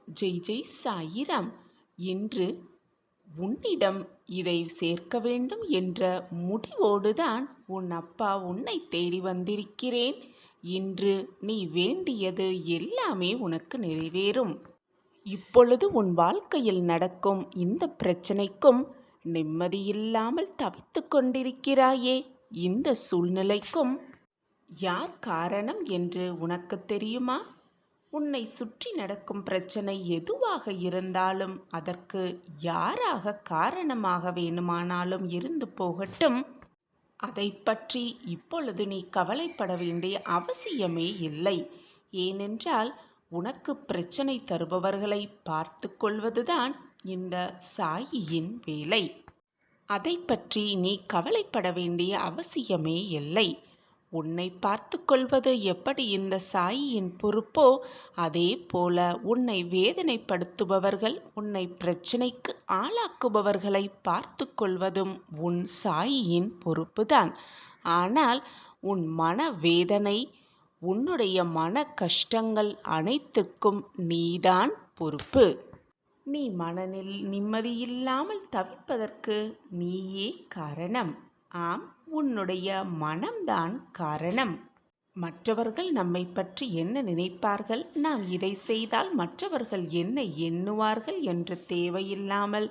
ஜெய் ஜெய் சாயிராம். இன்று உன்னிடம் இதை சேர்க்க வேண்டும் என்ற முடிவோடுதான் உன் அப்பா உன்னை தேடி வந்திருக்கிறேன். இன்று நீ வேண்டியது எல்லாமே உனக்கு நிறைவேறும். இப்பொழுது உன் வாழ்க்கையில் நடக்கும் இந்த பிரச்சனைக்கும் நிம்மதியில்லாமல் தவித்துக் கொண்டிருக்கிறாயே, இந்த சூழ்நிலைக்கும் யார் காரணம் என்று உனக்கு தெரியுமா? உன்னை சுற்றி நடக்கும் பிரச்சனை எதுவாக இருந்தாலும் அதற்கு யாராக காரணமாக வேணுமானாலும் இருந்து போகட்டும். அதை பற்றி இப்பொழுது நீ கவலைப்பட வேண்டிய அவசியமே இல்லை. ஏனென்றால் உனக்கு பிரச்சனை தருபவர்களை பார்த்து கொள்வதுதான் இந்த சாயியின் வேலை. அதை பற்றி நீ கவலைப்பட வேண்டிய அவசியமே இல்லை. உன்னை பார்த்து கொள்வது எப்படி இந்த சாயியின் பொறுப்போ, அதே போல உன்னை வேதனைப்படுத்துபவர்கள், உன்னை பிரச்சனைக்கு ஆளாக்குபவர்களை பார்த்து கொள்வதும் உன் சாயியின் பொறுப்புதான். ஆனால் உன் மன வேதனை, உன்னுடைய மன கஷ்டங்கள் அனைத்துக்கும் நீதான் பொறுப்பு. நீ மனநில் நிம்மதியில்லாமல் தவிப்பதற்கு நீயே காரணம். ஆம், உன்னுடைய மனம்தான் காரணம். மற்றவர்கள் நம்மை பற்றி என்ன நினைப்பார்கள், நாம் இதை செய்தால் மற்றவர்கள் என்ன எண்ணுவார்கள் என்று தேவையில்லாமல்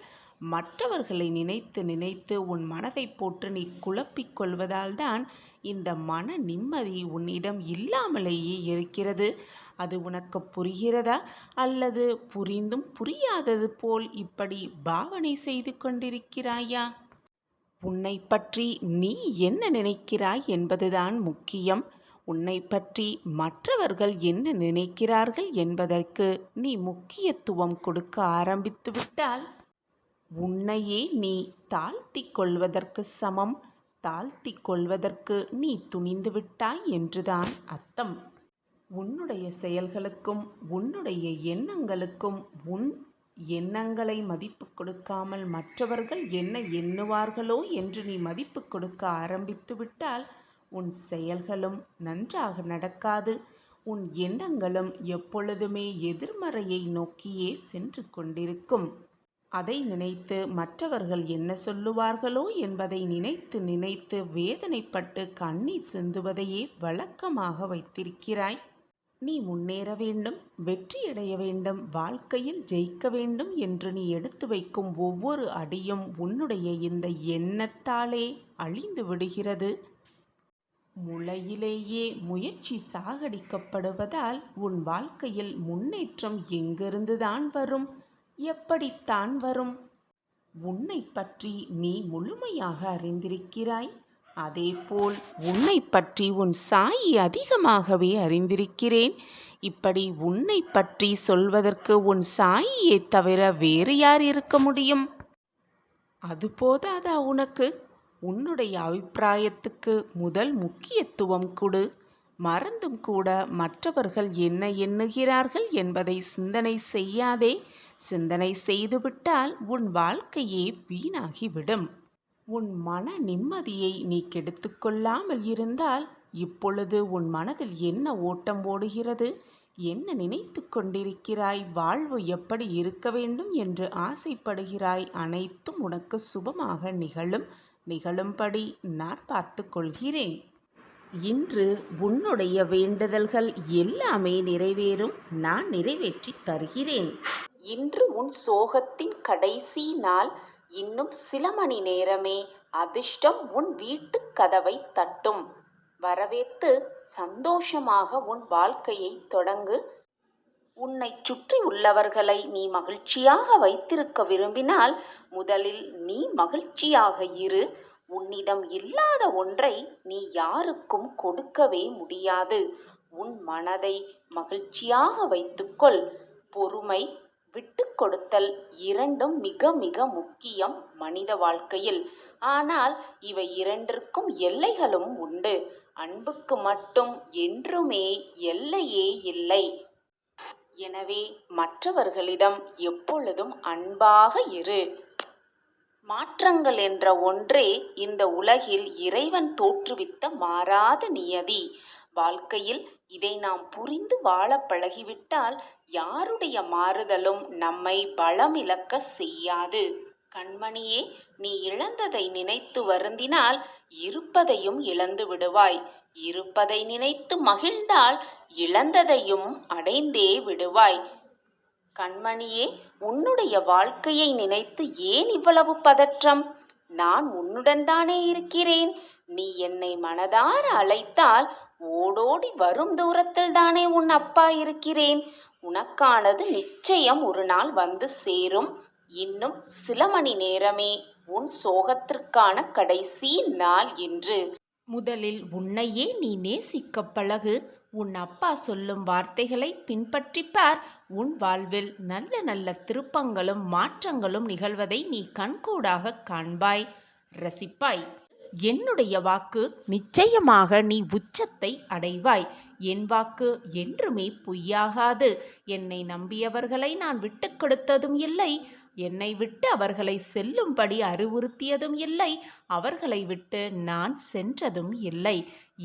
மற்றவர்களை நினைத்து நினைத்து உன் மனதை போட்டு நீ குழப்பிக் கொள்வதால் தான் இந்த மன நிம்மதி உன்னிடம் இல்லாமலேயே இருக்கிறது. அது உனக்கு புரிகிறதா? அல்லது புரிந்தும் புரியாதது போல் இப்படி பாவனை செய்து கொண்டிருக்கிறாயா? உன்னை பற்றி நீ என்ன நினைக்கிறாய் என்பதுதான் முக்கியம். உன்னை பற்றி மற்றவர்கள் என்ன நினைக்கிறார்கள் என்பதற்கு நீ முக்கியத்துவம் கொடுக்க ஆரம்பித்து விட்டால் உன்னையே நீ தாழ்த்தி கொள்வதற்கு சமம். தாழ்த்தி கொள்வதற்கு நீ துணிந்து விட்டாய் என்றுதான் அர்த்தம். உன்னுடைய செயல்களுக்கும் உன்னுடைய எண்ணங்களுக்கும் உன் எண்ணங்களை மதிப்பு கொடுக்காமல் மற்றவர்கள் என்ன எண்ணுவார்களோ என்று நீ மதிப்பு கொடுக்க ஆரம்பித்து விட்டால் உன் செயல்களும் நன்றாக நடக்காது. உன் எண்ணங்களும் எப்பொழுதுமே எதிர்மறையை நோக்கியே சென்று கொண்டிருக்கும். அதை நினைத்து மற்றவர்கள் என்ன சொல்லுவார்களோ என்பதை நினைத்து நினைத்து வேதனைப்பட்டு கண்ணீர் சிந்துவதையே வழக்கமாக வைத்திருக்கிறாய். நீ முன்னேற வேண்டும், வெற்றியடைய வேண்டும், வாழ்க்கையில் ஜெயிக்க வேண்டும் என்று நீ எடுத்து வைக்கும் ஒவ்வொரு அடியும் உன்னுடைய இந்த எண்ணத்தாலே அழிந்து விடுகிறது. முளையிலேயே முயற்சி சாகடிக்கப்படுவதால் உன் வாழ்க்கையில் முன்னேற்றம் எங்கிருந்துதான் வரும்? எப்படித்தான் வரும்? உன்னை பற்றி நீ முழுமையாக அறிந்திருக்கிறாய். அதேபோல் உன்னை பற்றி உன் சாயி அதிகமாகவே அறிந்திருக்கிறேன். இப்படி உன்னை பற்றி சொல்வதற்கு உன் சாயியை தவிர வேறு யார் இருக்க முடியும்? அது போதாதா உனக்கு? உன்னுடைய அபிப்பிராயத்துக்கு முதல் முக்கியத்துவம் கொடு. மறந்தும் கூட மற்றவர்கள் என்ன எண்ணுகிறார்கள் என்பதை சிந்தனை செய்யாதே. சிந்தனை செய்துவிட்டால் உன் வாழ்க்கையே வீணாகிவிடும். உன் மன நிம்மதியை நீ கெடுத்துக்கொள்ளாமல் இருந்தால் இப்பொழுது உன் மனதில் என்ன ஓட்டம் ஓடுகிறது, என்ன நினைத்து கொண்டிருக்கிறாய், வாழ்வு எப்படி இருக்க வேண்டும் என்று ஆசைப்படுகிறாய், அனைத்தும் உனக்கு சுபமாக நிகழும்படி நான் பார்த்து கொள்கிறேன். இன்று உன்னுடைய வேண்டுதல்கள் எல்லாமே நிறைவேறும். நான் நிறைவேற்றி தருகிறேன். இன்று உன் சோகத்தின் கடைசி நாள். இன்னும் சில மணி நேரமே அதிர்ஷ்டம் உன் வீட்டு கதவை தட்டும். வரவேற்று சந்தோஷமாக உன் வாழ்க்கையை தொடங்கு. உன்னை சுற்றி உள்ளவர்களை நீ மகிழ்ச்சியாக வைத்திருக்க விரும்பினால் முதலில் நீ மகிழ்ச்சியாக இரு. உன்னிடம் இல்லாத ஒன்றை நீ யாருக்கும் கொடுக்கவே முடியாது. உன் மனதை மகிழ்ச்சியாக வைத்துக்கொள். பொறுமை, விட்டு கொடுத்தல் இரண்டும் மிக மிக முக்கியம் மனித வாழ்க்கையில். ஆனால் இவை இரண்டிற்கும் எல்லைகளும் உண்டு. அன்புக்கு மட்டும் என்றுமே எல்லையே இல்லை. எனவே மற்றவர்களிடம் எப்பொழுதும் அன்பாக இரு. மாற்றங்கள் என்ற ஒன்றே இந்த உலகில் இறைவன் தோற்றுவித்த மாறாத நியதி. வாழ்க்கையில் இதை நாம் புரிந்து வாழ பழகிவிட்டால் யாருடைய மாறுதலும் நம்மை பலமிழக்க செய்யாது. கண்மணியே, நீ இழந்ததை நினைத்து வருந்தினால் இருப்பதையும் இழந்து விடுவாய். இருப்பதை நினைத்து மகிழ்ந்தால் இழந்ததையும் அடைந்தே விடுவாய். கண்மணியே, உன்னுடைய வாழ்க்கையை நினைத்து ஏன் இவ்வளவு பதற்றம்? நான் உன்னுடன் தானே இருக்கிறேன். நீ என்னை மனதார அழைத்தால் ஓடோடி வரும் தூரத்தில் தானே உன் அப்பா இருக்கிறேன். உனக்கானது நிச்சயம் ஒரு நாள் வந்து சேரும். இன்னும் சில மணி நேரமே உன் சோகத்திற்கான கடைசி நாள் என்று. முதலில் உன்னையே நீ நேசிக்க பழகு. உன் அப்பா சொல்லும் வார்த்தைகளை பின்பற்றிப் பார். உன் வாழ்வில் நல்ல நல்ல திருப்பங்களும் மாற்றங்களும் நிகழ்வதை நீ கண்கூடாக காண்பாய், ரசிப்பாய். என்னுடைய வாக்கு நிச்சயமாக நீ உச்சத்தை அடைவாய். என் வாக்கு என்றுமே பொய்யாகாது. என்னை நம்பியவர்களை நான் விட்டுக் கொடுத்ததும் இல்லை. என்னை விட்டு அவர்களை செல்லும்படி அறிவுறுத்தியதும் இல்லை. அவர்களை விட்டு நான் சென்றதும் இல்லை.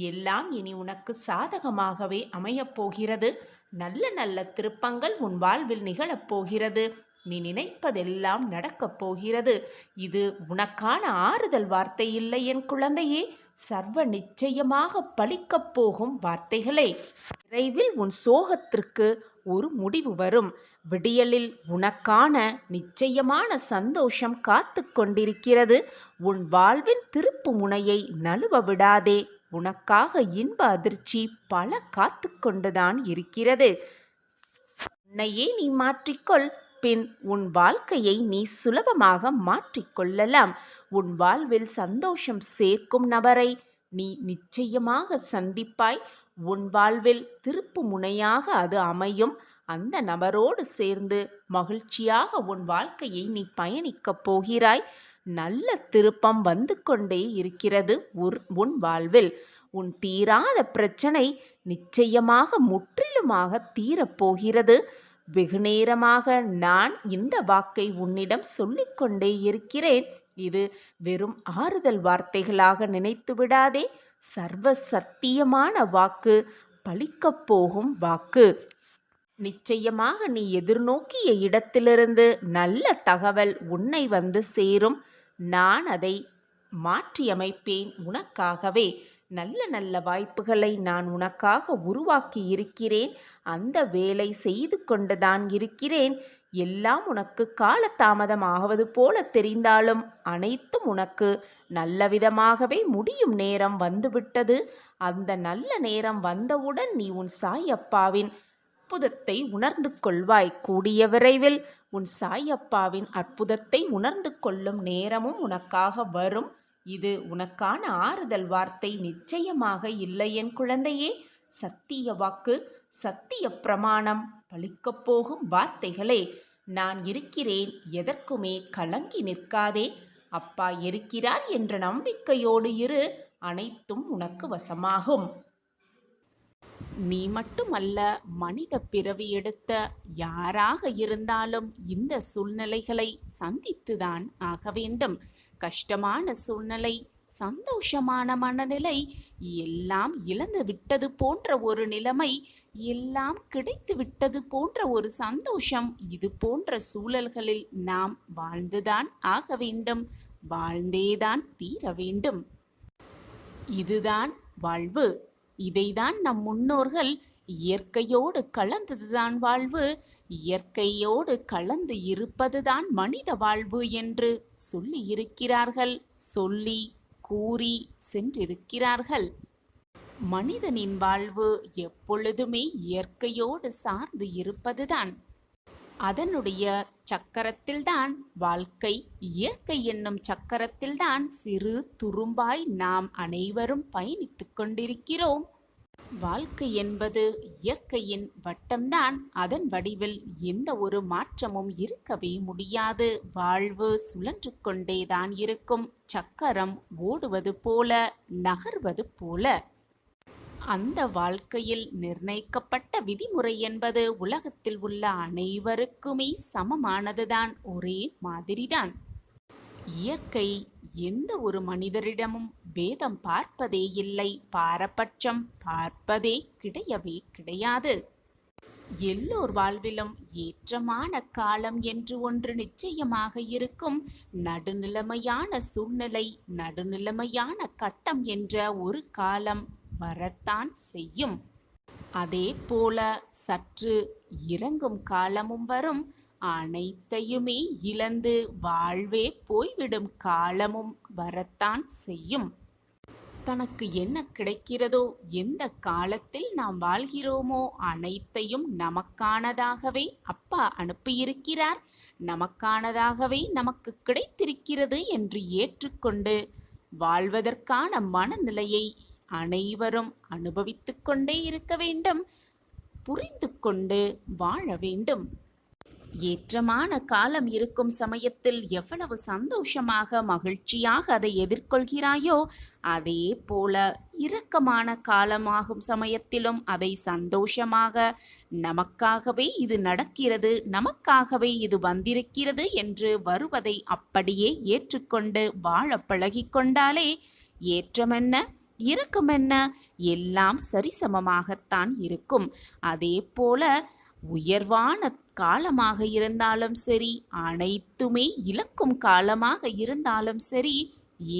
எல்லாம் இனி உனக்கு சாதகமாகவே அமையப் போகிறது. நல்ல நல்ல திருப்பங்கள் உன் வாழ்வில் நிகழப்போகிறது. நீ நினைப்பதெல்லாம் நடக்கப் போகிறது. இது உனக்கான ஆறுதல் வார்த்தை இல்லை என் குழந்தையே, சர்வ நிச்சயமாக பலிக்கப் போகும் வார்த்தைகளே. விரைவில் உன் சோகத்திற்கு ஒரு முடிவு வரும். விடியலில் உனக்கான நிச்சயமான சந்தோஷம் காத்து கொண்டிருக்கிறது. உன் வாழ்வின் திருப்பு முனையை நழுவ விடாதே. உனக்காக இன்ப அதிர்ச்சி பல காத்து கொண்டுதான் இருக்கிறது. உன்னையே நீ மாற்றிக்கொள். பின் உன் வாழ்க்கையை நீ சுலபமாக மாற்றிக்கொள்ளலாம். உன் வாழ்வில் சந்தோஷம் சேர்க்கும் நபரை நீ நிச்சயமாக சந்திப்பாய். உன் வாழ்வில் திருப்பு முனையாக அது அமையும். அந்த நபரோடு சேர்ந்து மகிழ்ச்சியாக உன் வாழ்க்கையை நீ பயணிக்கப் போகிறாய். நல்ல திருப்பம் வந்து கொண்டே இருக்கிறது உன் வாழ்வில். உன் தீராத பிரச்சனை நிச்சயமாக முற்றிலுமாக தீரப்போகிறது. வெகு நேரமாக நான் இந்த வாக்கை உன்னிடம் சொல்லிக்கொண்டே இருக்கிறேன். இது வெறும் ஆறுதல் வார்த்தைகளாக நினைத்து விடாதே. சர்வ சத்தியமான வாக்கு, பலிக்கப் போகும் வாக்கு. நிச்சயமாக நீ எதிர்நோக்கிய இடத்திலிருந்து நல்ல தகவல் உன்னை வந்து சேரும். நான் அதை மாற்றியமைப்பேன் உனக்காகவே. நல்ல நல்ல வாய்ப்புகளை நான் உனக்காக உருவாக்கி இருக்கிறேன். அந்த வேலை செய்து கொண்டுதான் இருக்கிறேன். எல்லாம் உனக்கு காலதாமதம் ஆவது போல தெரிந்தாலும் அனைத்தும் உனக்கு நல்ல விதமாகவே முடியும் நேரம் வந்துவிட்டது. அந்த நல்ல நேரம் வந்தவுடன் நீ உன் சாயப்பாவின் அற்புதத்தை உணர்ந்து கொள்வாய். கூடிய விரைவில் உன் சாயப்பாவின் அற்புதத்தை உணர்ந்து கொள்ளும் நேரமும் உனக்காக வரும். இது உனக்கான ஆறுதல் வார்த்தை நிச்சயமாக இல்லை என் குழந்தையே. சத்திய வாக்கு, சத்திய பிரமாணம், பலிக்கப் போகும் வார்த்தைகளே. நான் இருக்கிறேன், எதற்குமே கலங்கி நிற்காதே. அப்பா இருக்கிறார் என்ற நம்பிக்கையோடு இரு. அனைத்தும் உனக்கு வசமாகும். நீ மட்டுமல்ல, மனித பிறவி எடுத்த யாராக இருந்தாலும் இந்த சூழ்நிலைகளை சந்தித்துதான் ஆக வேண்டும். கஷ்டமான சூழ்நிலை, சந்தோஷமான மனநிலை, எல்லாம் இழந்து விட்டது போன்ற ஒரு நிலைமை, எல்லாம் கிடைத்து விட்டது போன்ற ஒரு சந்தோஷம், இது போன்ற சூழல்களில் நாம் வாழ்ந்துதான் ஆக வேண்டும். வாழ்ந்தேதான் தீர வேண்டும். இதுதான் வாழ்வு. இதைதான் நம் முன்னோர்கள் இயற்கையோடு கலந்ததுதான் வாழ்வு, இயற்கையோடு கலந்து இருப்பதுதான் மனித வாழ்வு என்று சொல்லி இருக்கிறார்கள், சொல்லி கூறி சென்றிருக்கிறார்கள். மனிதனின் வாழ்வு எப்பொழுதுமே இயற்கையோடு சார்ந்து இருப்பதுதான். அதனுடைய சக்கரத்தில்தான் வாழ்க்கை. இயற்கை என்னும் சக்கரத்தில்தான் சிறு துரும்பாய் நாம் அனைவரும் பயணித்துக் கொண்டிருக்கிறோம். வாழ்க்கை என்பது இயற்கையின் வட்டம்தான். அதன் வடிவில் எந்த ஒரு மாற்றமும் இருக்கவே முடியாது. வாழ்வு சுழன்று கொண்டேதான் இருக்கும். சக்கரம் ஓடுவது போல, நகர்வது போல. அந்த வாழ்க்கையில் நிர்ணயிக்கப்பட்ட விதிமுறை என்பது உலகத்தில் உள்ள அனைவருக்குமே சமமானதுதான், ஒரே மாதிரிதான். இயற்கை எந்த ஒரு மனிதரிடமும் பேதம் பார்ப்பதே இல்லை, பாரபட்சம் பார்ப்பதே கிடையவே கிடையாது. எல்லோர் வாழ்விலும் ஏற்றமான காலம் என்று ஒன்று நிச்சயமாக இருக்கும். நடுநிலைமையான சூழ்நிலை, நடுநிலைமையான கட்டம் என்ற ஒரு காலம் வரத்தான் செய்யும். அதே போல சற்று இறங்கும் காலமும் வரும். அனைத்தையுமே இழந்து வாழ்வே போய்விடும் காலமும் வரத்தான் செய்யும். தனக்கு என்ன கிடைக்கிறதோ, எந்த காலத்தில் நாம் வாழ்கிறோமோ அனைத்தையும் நமக்கானதாகவே அப்பா அனுப்பியிருக்கிறார், நமக்கானதாகவே நமக்கு கிடைத்திருக்கிறது என்று ஏற்றுக்கொண்டு வாழ்வதற்கான மனநிலையை அனைவரும் அனுபவித்து கொண்டே இருக்க வேண்டும், புரிந்து கொண்டு வாழ வேண்டும். ஏற்றமான காலம் இருக்கும் சமயத்தில் எவ்வளவு சந்தோஷமாக மகிழ்ச்சியாக அதை எதிர்கொள்கிறாயோ, அதே போல இரக்கமான காலமாகும் சமயத்திலும் அதை சந்தோஷமாக நமக்காகவே இது நடக்கிறது, நமக்காகவே இது வந்திருக்கிறது என்று வருவதை அப்படியே ஏற்றுக்கொண்டு வாழ பழகிக்கொண்டாலே ஏற்றமென்ன இரக்கமென்ன எல்லாம் சரிசமமாகத்தான் இருக்கும். அதே போல உயர்வான காலமாக இருந்தாலும் சரி, அனைத்துமே இழக்கும் காலமாக இருந்தாலும் சரி,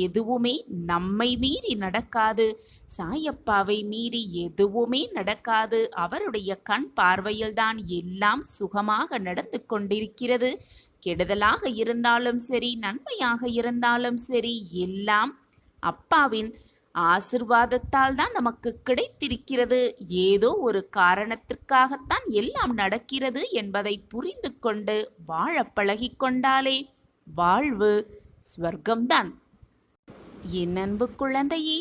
எதுவுமே நம்மை மீறி நடக்காது, சாயப்பாவை மீறி எதுவுமே நடக்காது. அவருடைய கண் பார்வையில்தான் எல்லாம் சுகமாக நடந்து கொண்டிருக்கிறது. கெடுதலாக இருந்தாலும் சரி, நன்மையாக இருந்தாலும் சரி, எல்லாம் அப்பாவின் ஆசிர்வாதத்தால் தான் நமக்கு கிடைத்திருக்கிறது. ஏதோ ஒரு காரணத்திற்காகத்தான் எல்லாம் நடக்கிறது என்பதை புரிந்து கொண்டு வாழ பழகிக்கொண்டாலே வாழ்வு ஸ்வர்க்கம்தான். என் அன்பு குழந்தையே,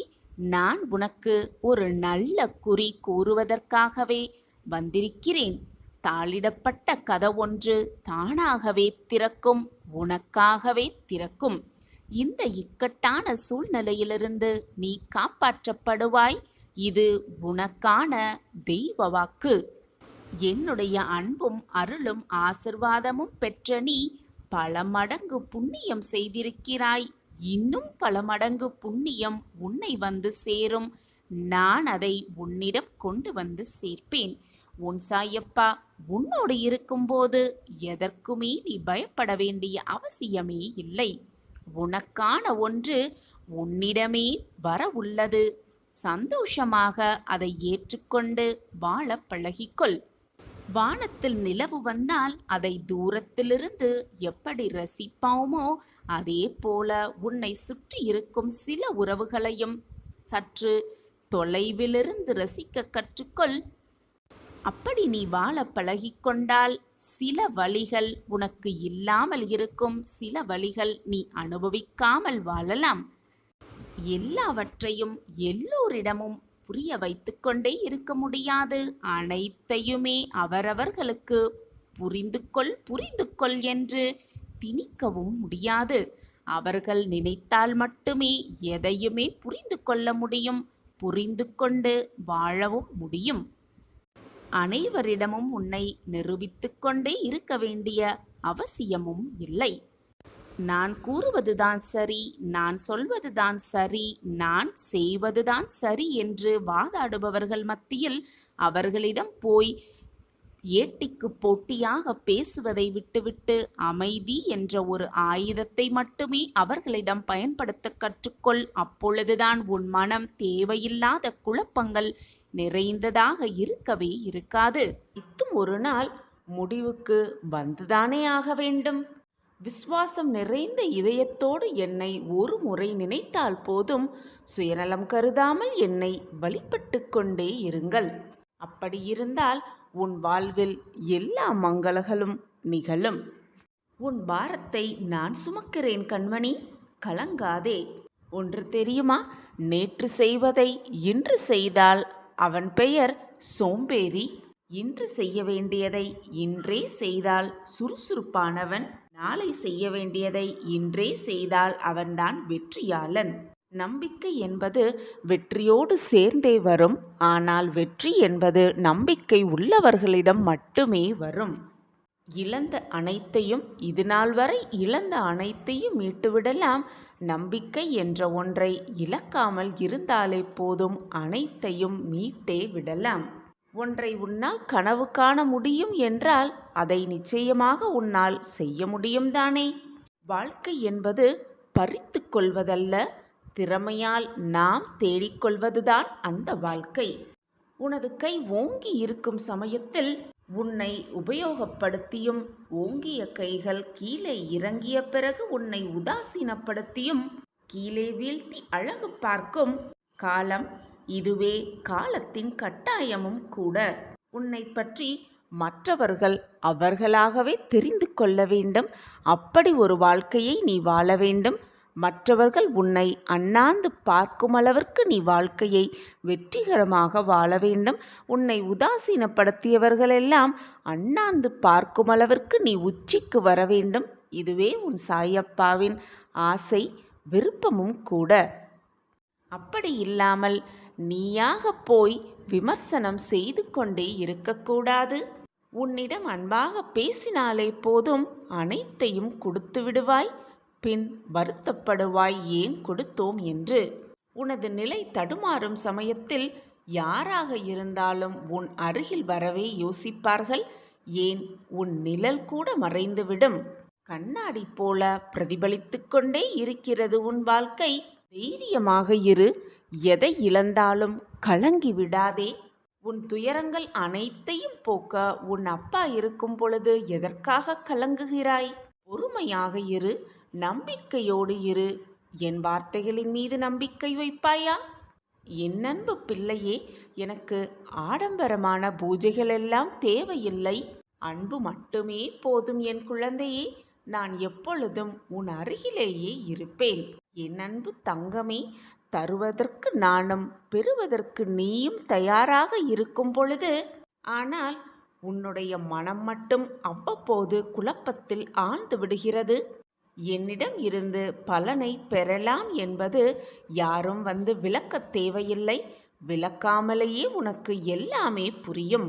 நான் உனக்கு ஒரு நல்ல குறி கூறுவதற்காகவே வந்திருக்கிறேன். தாளிடப்பட்ட கதவொன்று தானாகவே திறக்கும், உனக்காகவே திறக்கும். இந்த இக்கட்டான சூழ்நிலையிலிருந்து நீ காப்பாற்றப்படுவாய். இது உனக்கான தெய்வ வாக்கு. என்னுடைய அன்பும் அருளும் ஆசிர்வாதமும் பெற்ற நீ பல மடங்கு புண்ணியம் செய்திருக்கிறாய். இன்னும் பல மடங்கு புண்ணியம் உன்னை வந்து சேரும். நான் அதை உன்னிடம் கொண்டு வந்து சேர்ப்பேன். உன் சாயப்பா உன்னோடு இருக்கும்போது எதற்குமே நீ பயப்பட வேண்டிய அவசியமே இல்லை. உனக்கான ஒன்று உன்னிடமே வர உள்ளது. சந்தோஷமாக அதை ஏற்றுக்கொண்டு வாழ பழகிக்கொள். வானத்தில் நிலவு வந்தால் அதை தூரத்திலிருந்து எப்படி ரசிப்போமோ, அதே போல உன்னை சுற்றி இருக்கும் சில உறவுகளையும் சற்று தொலைவிலிருந்து ரசிக்க கற்றுக்கொள். அப்படி நீ வாழ பழகிக்கொண்டால் சில வழிகள் உனக்கு இல்லாமல் இருக்கும், சில வழிகள் நீ அனுபவிக்காமல் வாழலாம். எல்லாவற்றையும் எல்லோரிடமும் புரிய வைத்து கொண்டே இருக்க முடியாது. அனைத்தையுமே அவரவர்களுக்கு புரிந்து கொள் என்று திணிக்கவும் முடியாது. அவர்கள் நினைத்தால் மட்டுமே எதையுமே புரிந்து கொள்ள முடியும், புரிந்து கொண்டு வாழவும் முடியும். அனைவரிடமும் உன்னை நிரூபித்து கொண்டே இருக்க வேண்டிய அவசியமும் இல்லை. நான் கூறுவதுதான் சரி, நான் சொல்வதுதான் சரி, நான் செய்வதுதான் சரி என்று வாதாடுபவர்கள் மத்தியில் அவர்களிடம் போய் ஏட்டிக்கு போட்டியாக பேசுவதை விட்டுவிட்டு அமைதி என்ற ஒரு ஆயுதத்தை மட்டுமே அவர்களிடம் பயன்படுத்த கற்றுக்கொள். அப்பொழுதுதான் உன் மனம் தேவையில்லாத குழப்பங்கள் நிறைந்ததாக இருக்கவே இருக்காது. இத்தும் ஒரு நாள் முடிவுக்கு வந்துதானே ஆக வேண்டும். விசுவாசம் நிறைந்த இதயத்தோடு என்னை ஒரு முறை நினைத்தால் போதும். சுயநலம் கருதாமல் என்னை வழிபட்டு கொண்டே இருங்கள். அப்படி இருந்தால் உன் வாழ்வில் எல்லா மங்களங்களும் நிகழும். உன் பாரத்தை நான் சுமக்கிறேன் கண்மணி, கலங்காதே. ஒன்று தெரியுமா? நேற்று செய்வதை இன்று செய்தால் அவன் பெயர் சோம்பேறி. இன்று செய்ய வேண்டியதை இன்றே செய்தால் சுறுசுறுப்பானவன். நாளை செய்ய வேண்டியதை இன்றே செய்தால் அவன்தான் வெற்றியாளன். நம்பிக்கை என்பது வெற்றியோடு சேர்ந்தே வரும். ஆனால் வெற்றி என்பது நம்பிக்கை உள்ளவர்களிடம் மட்டுமே வரும். இழந்த அனைத்தையும், இதுநாள் வரை இழந்த அனைத்தையும் மீட்டுவிடலாம். நம்பிக்கை என்ற ஒன்றை இழக்காமல் இருந்தாலே போதும், அனைத்தையும் மீட்டே விடலாம். ஒன்றை உன்னால் கனவு காண முடியும் என்றால் அதை நிச்சயமாக உன்னால் செய்ய முடியும் தானே? வாழ்க்கை என்பது பறித்து கொள்வதல்ல, திறமையால் நாம் தேடிக்கொள்வதுதான் அந்த வாழ்க்கை. உனது கை ஓங்கி இருக்கும் சமயத்தில் உன்னை உபயோகப்படுத்தியும், ஓங்கிய கைகள் கீழே இறங்கிய பிறகு உன்னை உதாசீனப்படுத்தியும் கீழே வீழ்த்தி அழகு பார்க்கும் காலம் இதுவே. காலத்தின் கட்டாயமும் கூட. உன்னை பற்றி மற்றவர்கள் அவர்களாகவே தெரிந்து கொள்ள வேண்டும். அப்படி ஒரு வாழ்க்கையை நீ வாழ வேண்டும். மற்றவர்கள் உன்னை அண்ணாந்து பார்க்கும் அளவிற்கு நீ வாழ்க்கையை வெற்றிகரமாக வாழ வேண்டும். உன்னை உதாசீனப்படுத்தியவர்களெல்லாம் அண்ணாந்து பார்க்கும் அளவிற்கு நீ உச்சிக்கு வர வேண்டும். இதுவே உன் சாயப்பாவின் ஆசை, விருப்பமும் கூட. அப்படி இல்லாமல் நீயாக போய் விமர்சனம் செய்து கொண்டே இருக்கக்கூடாது. உன்னிடம் அன்பாக பேசினாலே போதும், அனைத்தையும் கொடுத்து விடுவாய். பின் வருத்தப்படுவாய், ஏன் கொடுத்தோம் என்று. உனது நிலை தடுமாறும் சமயத்தில் யாராக இருந்தாலும் உன் அருகில் வரவே யோசிப்பார்கள். ஏன், உன் நிழல் கூட மறைந்துவிடும். கண்ணாடி போல பிரதிபலித்து கொண்டே இருக்கிறது உன் வாழ்க்கை. தைரியமாக இரு. எதை இழந்தாலும் கலங்கி விடாதே. உன் துயரங்கள் அனைத்தையும் போக்க உன் அப்பா இருக்கும் பொழுது எதற்காக கலங்குகிறாய்? பொறுமையாக இரு, நம்பிக்கையோடு இரு. என் வார்த்தைகளின் மீது நம்பிக்கை வைப்பாயா? என் அன்பு பிள்ளையே, எனக்கு ஆடம்பரமான பூஜைகள் எல்லாம் தேவையில்லை. அன்பு மட்டுமே போதும் என் குழந்தையே. நான் எப்பொழுதும் உன் அருகிலேயே இருப்பேன். என் அன்பு தங்கமே, தருவதற்கு நானும் பெறுவதற்கு நீயும் தயாராக இருக்கும் பொழுது, ஆனால் உன்னுடைய மனம் மட்டும் அவ்வப்போது குழப்பத்தில் ஆழ்ந்து விடுகிறது. என்னிடம் இருந்து பலனை பெறலாம் என்பது யாரும் வந்து விளக்கத் தேவையில்லை. விளக்காமலேயே உனக்கு எல்லாமே புரியும்.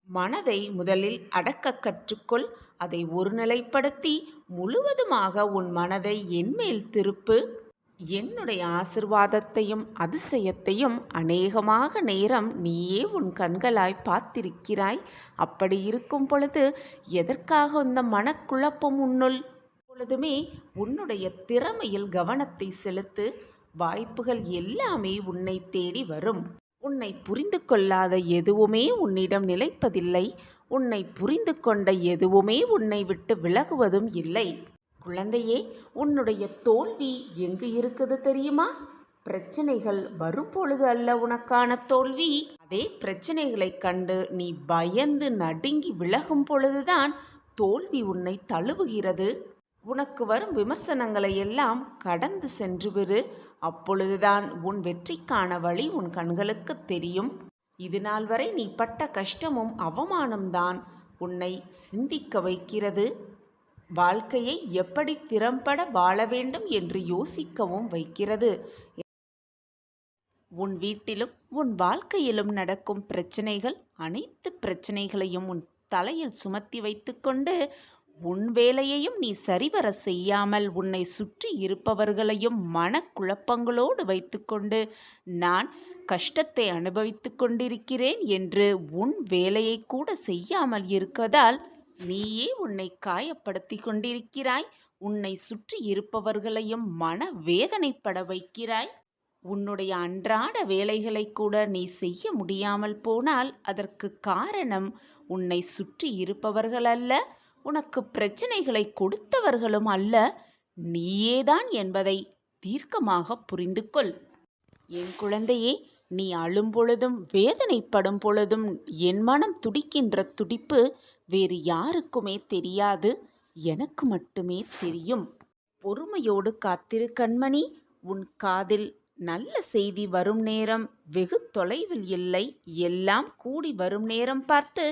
மனதை முதலில் அடக்க கற்றுக்கொள். அதை ஒருநிலைப்படுத்தி முழுவதுமாக உன் மனதை என்மேல் திருப்பு. என்னுடைய ஆசிர்வாதத்தையும் அதிசயத்தையும் அநேகமாக நேரம் நீயே உன் கண்களாய் பார்த்திருக்கிறாய். அப்படி இருக்கும் பொழுது எதற்காக இந்த மனக்குழப்பம் உன்னுள்? பொழுதுமே உன்னுடைய திறமையில் கவனத்தை செலுத்து. வாய்ப்புகள் எல்லாமே உன்னை தேடி வரும். உன்னை புரிந்து கொள்ளாத எதுவுமே உன்னிடம் நிலைப்பதில்லை. உன்னை புரிந்து கொண்ட எதுவுமே உன்னை விட்டு விலகுவதும் இல்லை. குழந்தையே, உன்னுடைய தோல்வி எங்கு இருக்குது தெரியுமா? பிரச்சனைகள் வரும் பொழுது அல்ல உனக்கான தோல்வி. அதே பிரச்சனைகளை கண்டு நீ பயந்து நடுங்கி விலகும் பொழுதுதான் தோல்வி உன்னை தழுவுகிறது. உனக்கு வரும் விமர்சனங்களை எல்லாம் கடந்து சென்று விடு. அப்பொழுதுதான் உன் வெற்றிக்கான வழி உன் கண்களுக்கு தெரியும். இது நாள் வரை நீ பட்ட கஷ்டமும் அவமானம்தான் உன்னை சிந்திக்க வைக்கிறது. வாழ்க்கையை எப்படி திறம்பட வாழ வேண்டும் என்று யோசிக்கவும் வைக்கிறது. உன் வீட்டிலும் உன் வாழ்க்கையிலும் நடக்கும் பிரச்சனைகள், அனைத்து பிரச்சனைகளையும் உன் தலையில் சுமத்தி வைத்துக்கொண்டு உன் வேலையையும் நீ சரிவர செய்யாமல் உன்னை சுற்றி இருப்பவர்களையும் மனக்குழப்பங்களோடு வைத்துக்கொண்டு நான் கஷ்டத்தை அனுபவித்து கொண்டிருக்கிறேன் என்று உன் வேலையை கூட செய்யாமல் இருக்கதால் நீயே உன்னை காயப்படுத்தி கொண்டிருக்கிறாய். உன்னை சுற்றி இருப்பவர்களையும் மன வேதனைப்பட வைக்கிறாய். உன்னுடைய அன்றாட வேலைகளை கூட நீ செய்ய முடியாமல் போனால் அதற்கு காரணம் உன்னை சுற்றி இருப்பவர்கள் அல்ல, உனக்கு பிரச்சனைகளை கொடுத்தவர்களும் அல்ல, நீயேதான் என்பதை தீர்க்கமாக புரிந்து கொள். என் குழந்தையே, நீ அழும் பொழுதும் வேதனைப்படும் பொழுதும் என் மனம் துடிக்கின்ற துடிப்பு வேறு யாருக்குமே தெரியாது, எனக்கு மட்டுமே தெரியும். பொறுமையோடு காத்திரு கண்மணி. உன் காதில் நல்ல செய்தி வரும் நேரம் வெகு தொலைவில் இல்லை. எல்லாம் கூடி வரும் நேரம் பார்த்து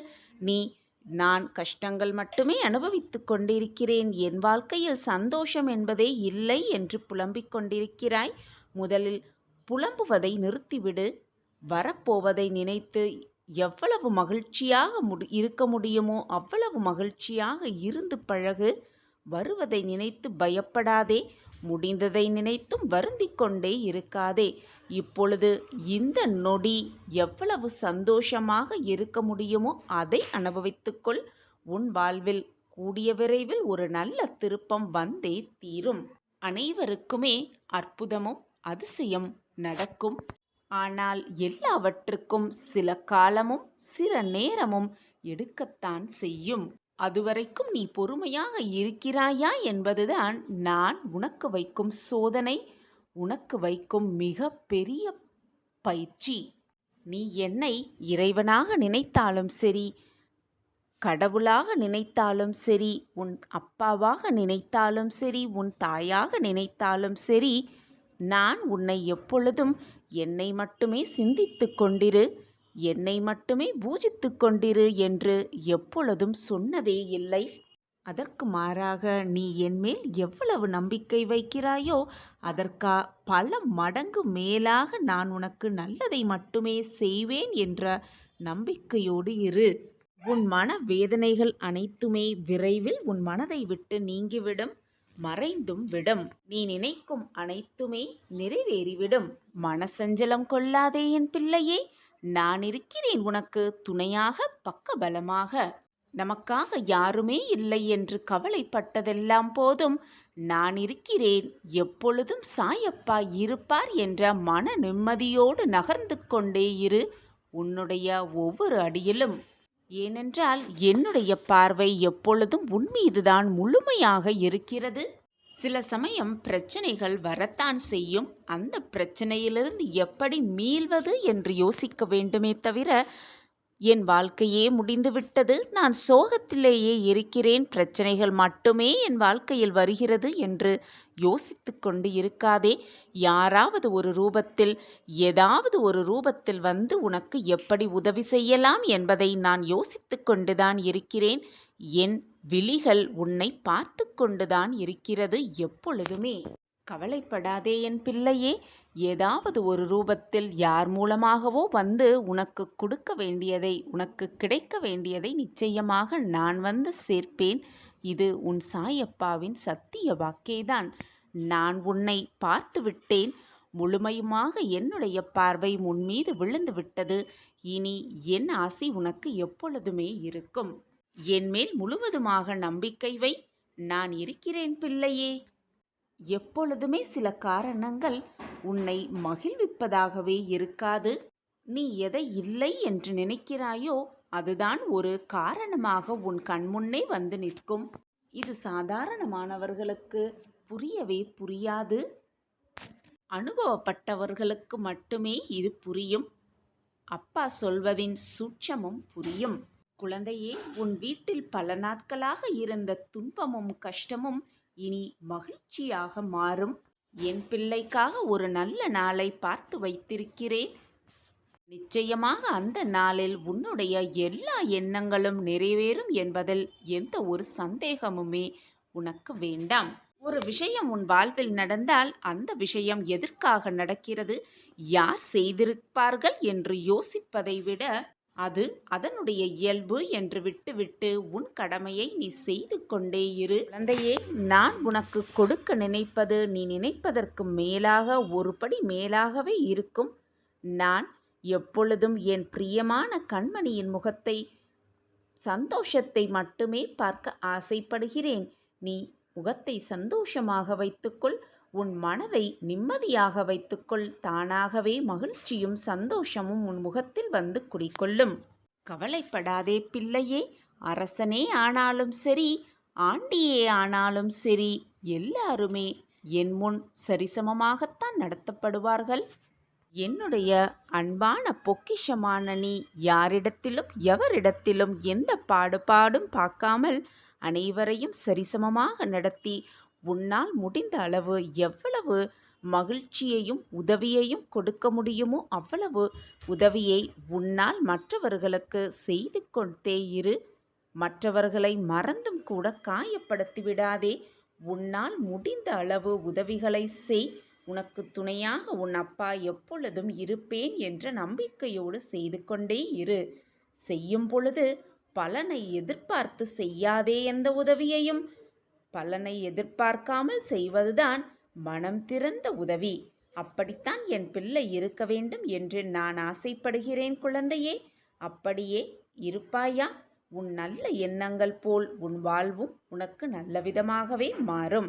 நீ நான் கஷ்டங்கள் மட்டுமே அனுபவித்துக் கொண்டிருக்கிறேன், என் வாழ்க்கையில் சந்தோஷம் என்பதே இல்லை என்று புலம்பிக் கொண்டிருக்கிறாய். முதலில் புலம்புவதை நிறுத்திவிடு. வரப்போவதை நினைத்து எவ்வளவு மகிழ்ச்சியாக இருக்க முடியுமோ அவ்வளவு மகிழ்ச்சியாக இருந்து பழகு. வருவதை நினைத்து பயப்படாதே. முடிந்ததை நினைத்தும் வருந்திக் கொண்டே இருக்காதே. இப்பொழுது இந்த நொடி எவ்வளவு சந்தோஷமாக இருக்க முடியுமோ அதை அனுபவித்துக்கொள். உன் வாழ்வில் கூடிய விரைவில் ஒரு நல்ல திருப்பம் வந்தே தீரும். அனைவருக்குமே அற்புதமும் அதிசயம் நடக்கும். ஆனால் எல்லாவற்றுக்கும் சில காலமும் சில நேரமும் எடுக்கத்தான் செய்யும். அதுவரைக்கும் நீ பொறுமையாக இருக்கிறாயா என்பதுதான் நான் உனக்கு வைக்கும் சோதனை, உனக்கு வைக்கும் மிக பெரிய பயிற்சி. நீ என்னை இறைவனாக நினைத்தாலும் சரி, கடவுளாக நினைத்தாலும் சரி, உன் அப்பாவாக நினைத்தாலும் சரி, உன் தாயாக நினைத்தாலும் சரி, நான் உன்னை எப்பொழுதும் என்னை மட்டுமே சிந்தித்து கொண்டிரு, என்னை மட்டுமே பூஜித்து கொண்டிரு என்று எப்பொழுதும் சொன்னதே இல்லை. அதற்கு மாறாக நீ என்மேல் எவ்வளவு நம்பிக்கை வைக்கிறாயோ அதற்கு பல மடங்கு மேலாக நான் உனக்கு நல்லதை மட்டுமே செய்வேன் என்ற நம்பிக்கையோடு இரு. உன் மன வேதனைகள் அனைத்துமே விரைவில் உன் மனதை விட்டு நீங்கிவிடும், மறைந்தும் விடும். நீ நினைக்கும் அனைத்துமே நிறைவேறிவிடும். மனசஞ்சலம் கொள்ளாதே என் பிள்ளையே. நான் இருக்கிறேன் உனக்கு துணையாக, பக்கபலமாக. நமக்காக யாருமே இல்லை என்று கவலைப்பட்டதெல்லாம் போதும். நான் இருக்கிறேன், எப்பொழுதும் சாயப்பா இருப்பார் என்ற மன நிம்மதியோடு நகர்ந்து கொண்டே இரு உன்னுடைய ஒவ்வொரு அடியிலும். ஏனென்றால் என்னுடைய பார்வை எப்பொழுதும் உன் மீதுதான் முழுமையாக இருக்கிறது. சில சமயம் பிரச்சனைகள் வரத்தான் செய்யும். அந்த பிரச்சனையிலிருந்து எப்படி மீள்வது என்று யோசிக்க வேண்டுமே தவிர, என் வாழ்க்கையே முடிந்துவிட்டது, நான் சோகத்திலேயே இருக்கிறேன், பிரச்சனைகள் மட்டுமே என் வாழ்க்கையில் வருகிறது என்று யோசித்து கொண்டு இருக்காதே. யாராவது ஒரு ரூபத்தில், ஏதாவது ஒரு ரூபத்தில் வந்து உனக்கு எப்படி உதவி செய்யலாம் என்பதை நான் யோசித்து கொண்டுதான் இருக்கிறேன். என் விழிகள் உன்னை பார்த்து கொண்டுதான் இருக்கிறது எப்பொழுதுமே. கவலைப்படாதே என் பிள்ளையே. ஏதாவது ஒரு ரூபத்தில் யார் மூலமாகவோ வந்து உனக்கு கொடுக்க வேண்டியதை, உனக்கு கிடைக்க வேண்டியதை நிச்சயமாக நான் வந்து சேர்ப்பேன். இது உன் சாயப்பாவின் சத்திய வாக்கேதான். நான் உன்னை பார்த்து விட்டேன். முழுமையுமாக என்னுடைய பார்வை உன் மீது விழுந்து விட்டது. இனி என் ஆசி உனக்கு எப்பொழுதுமே இருக்கும். என் மேல் முழுவதுமாக நம்பிக்கை வை. நான் இருக்கிறேன் பிள்ளையே. எப்பொழுதுமே சில காரணங்கள் உன்னை மகிழ்விப்பதாகவே இருக்காது. நீ எதை இல்லை என்று நினைக்கிறாயோ அதுதான் ஒரு காரணமாக உன் கண்முன்னே வந்து நிற்கும். இது சாதாரணமானவர்களுக்கு புரியவே புரியாது. அனுபவப்பட்டவர்களுக்கு மட்டுமே இது புரியும். அப்பா சொல்வதின் சூட்சமும் புரியும். குழந்தையே, உன் வீட்டில் பல நாட்களாக இருந்த துன்பமும் கஷ்டமும் இனி மகிழ்ச்சியாக மாறும். என் பிள்ளைக்காக ஒரு நல்ல நாளை பார்த்து வைத்திருக்கிறேன். நிச்சயமாக அந்த நாளில் உன்னுடைய எல்லா எண்ணங்களும் நிறைவேறும் என்பதில் எந்த ஒரு சந்தேகமுமே உனக்கு வேண்டாம். ஒரு விஷயம் உன் வாழ்வில் நடந்தால் அந்த விஷயம் எதற்காக நடக்கிறது, யார் செய்திருப்பார்கள் என்று யோசிப்பதை விட அது அதனுடைய இயல்பு என்று விட்டுவிட்டு உன் கடமையை நீ செய்து கொண்டே இரு. குழந்தையே, நான் உனக்கு கொடுக்க நினைப்பது நீ நினைப்பதற்கு மேலாக, ஒரு படி மேலாகவே இருக்கும். நான் எப்பொழுதும் என் பிரியமான கண்மணியின் முகத்தை, சந்தோஷத்தை மட்டுமே பார்க்க ஆசைப்படுகிறேன். நீ முகத்தை சந்தோஷமாக வைத்துக்கொள். உன் மனதை நிம்மதியாக வைத்துக்கொள். தானாகவே மகிழ்ச்சியும் சந்தோஷமும் உன் முகத்தில் வந்து குடிக்கொள்ளும். கவலைப்படாதே பிள்ளையே. அரசனே ஆனாலும் சரி, ஆண்டியே ஆனாலும் சரி, எல்லாருமே என் முன் சரிசமமாகத்தான் நடத்தப்படுவார்கள். என்னுடைய அன்பான பொக்கிஷமான நீ யாரிடத்திலும் எவரிடத்திலும் எந்த பாடுபாடும் பார்க்காமல் அனைவரையும் சரிசமமாக நடத்தி உன்னால் முடிந்த அளவு எவ்வளவு மகிழ்ச்சியையும் உதவியையும் கொடுக்க முடியுமோ அவ்வளவு உதவியை உன்னால் மற்றவர்களுக்கு செய்து கொண்டே இரு. மற்றவர்களை மறந்தும் கூட காயப்படுத்தி விடாதே. உன்னால் முடிந்த அளவு உதவிகளை செய். உனக்கு துணையாக உன் அப்பா எப்பொழுதும் இருப்பேன் என்ற நம்பிக்கையோடு செய்து கொண்டே இரு. செய்யும் பொழுது பலனை எதிர்பார்த்து செய்யாதே. எந்த உதவியையும் பலனை எதிர்பார்க்காமல் செய்வதுதான் மனம் திறந்த உதவி. அப்படித்தான் என் பிள்ளை இருக்க வேண்டும் என்று நான் ஆசைப்படுகிறேன் குழந்தையே. அப்படியே இருப்பாயா? உன் நல்ல எண்ணங்கள் போல் உன் வாழ்வும் உனக்கு நல்ல விதமாகவே மாறும்.